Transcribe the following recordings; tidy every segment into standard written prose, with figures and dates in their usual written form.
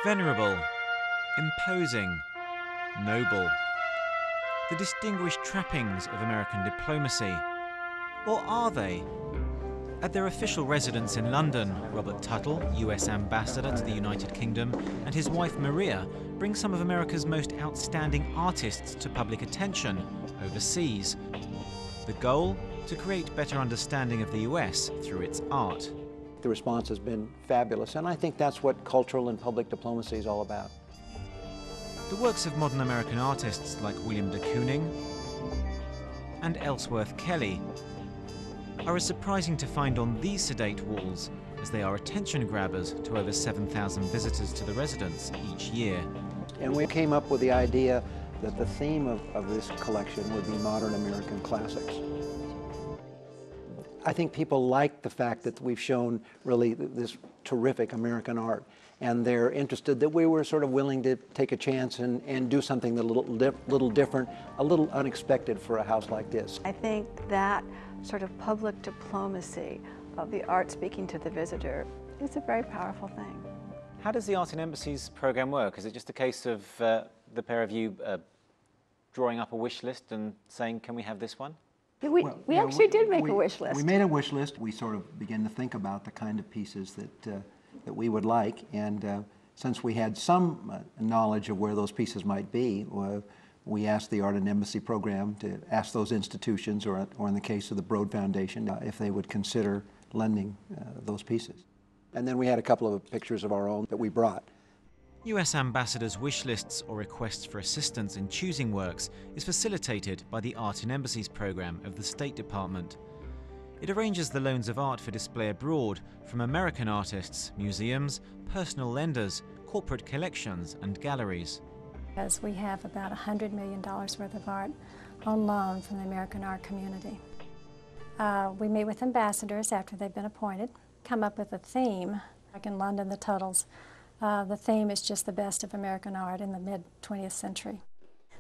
Venerable, imposing, noble. The distinguished trappings of American diplomacy. Or are they? At their official residence in London, Robert Tuttle, US Ambassador to the United Kingdom, and his wife Maria bring some of America's most outstanding artists to public attention overseas. The goal? To create better understanding of the US through its art. The response has been fabulous, and I think that's what cultural and public diplomacy is all about. The works of modern American artists like William de Kooning and Ellsworth Kelly are as surprising to find on these sedate walls as they are attention grabbers to over 7,000 visitors to the residence each year. And we came up with the idea that the theme of this collection would be modern American classics. I think people like the fact that we've shown really this terrific American art, and they're interested that we were sort of willing to take a chance and do something a little different, a little unexpected for a house like this. I think that sort of public diplomacy of the art speaking to the visitor is a very powerful thing. How does the Art in Embassies program work? Is it just a case of the pair of you drawing up a wish list and saying, can we have this one? We actually did make a wish list. We made a wish list. We sort of began to think about the kind of pieces that we would like, and since we had some knowledge of where those pieces might be, we asked the Art and Embassy program to ask those institutions, or in the case of the Broad Foundation, if they would consider lending those pieces. And then we had a couple of pictures of our own that we brought. US ambassadors' wish lists or requests for assistance in choosing works is facilitated by the Art in Embassies program of the State Department. It arranges the loans of art for display abroad from American artists, museums, personal lenders, corporate collections and galleries. Because we have about $100 million worth of art on loan from the American art community. We meet with ambassadors after they've been appointed, come up with a theme. Like in London, the Tuttles, the theme is just the best of American art in the mid-20th century.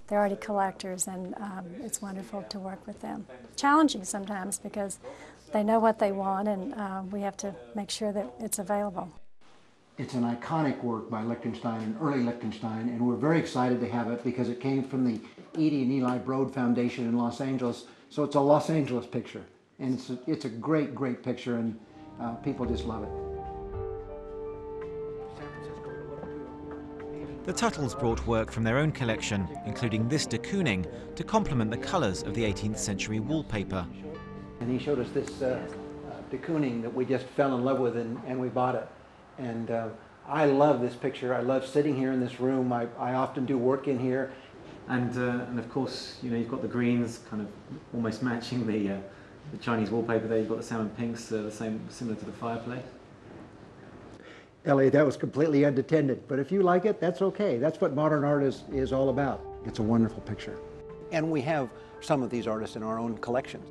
They're already collectors, and it's wonderful to work with them. Challenging sometimes because they know what they want, and we have to make sure that it's available. It's an iconic work by Lichtenstein, an early Lichtenstein, and we're very excited to have it because it came from the Edie and Eli Broad Foundation in Los Angeles, so it's a Los Angeles picture. And it's a great, great picture, and people just love it. The Tuttles brought work from their own collection, including this de Kooning, to complement the colours of the 18th century wallpaper. And he showed us this de Kooning that we just fell in love with, and we bought it. And I love this picture. I love sitting here in this room. I often do work in here. And of course, you know, you've got the greens kind of almost matching the Chinese wallpaper there. You've got the salmon pinks, the same, similar to the fireplace. Elliot, that was completely unattended, but if you like it, that's okay. That's what modern art is all about. It's a wonderful picture. And we have some of these artists in our own collections.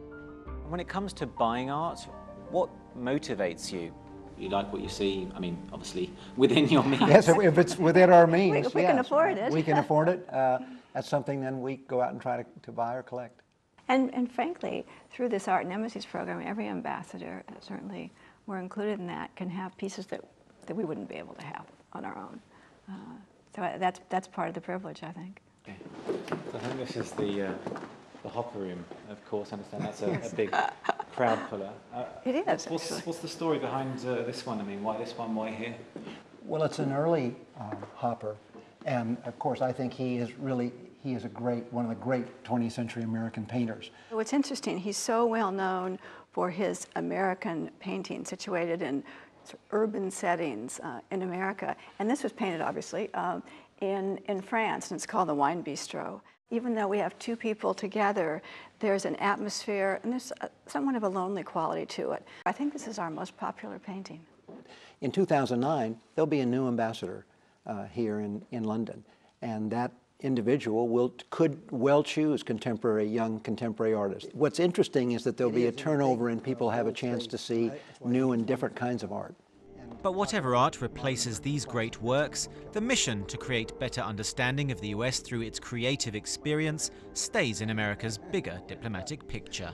When it comes to buying art, what motivates you? You like what you see, I mean, obviously, within your means. Yes, if it's within our means, we can afford it. We can afford it. That's something then we go out and try to buy or collect. And frankly, through this Art in Embassies program, every ambassador, certainly we're included in that, can have pieces that we wouldn't be able to have on our own. So that's part of the privilege, I think. Okay. So I think this is the hopper room, of course. I understand that's a big crowd puller. It is. What's the story behind this one? I mean, why this one, why here? Well, it's an early hopper, and of course I think he is one of the great 20th century American painters. What's interesting, he's so well known for his American painting situated in urban settings in America, and this was painted obviously in France, and it's called the Wine Bistro. Even though we have two people together, there's an atmosphere, and there's somewhat of a lonely quality to it. I think this is our most popular painting. In 2009, there'll be a new ambassador here in London, and that individual could well choose young contemporary artists. What's interesting is that there'll be a turnover and people have a chance to see new and different kinds of art. But whatever art replaces these great works, the mission to create better understanding of the US through its creative experience stays in America's bigger diplomatic picture.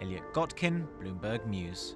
Elliot Gotkin, Bloomberg News.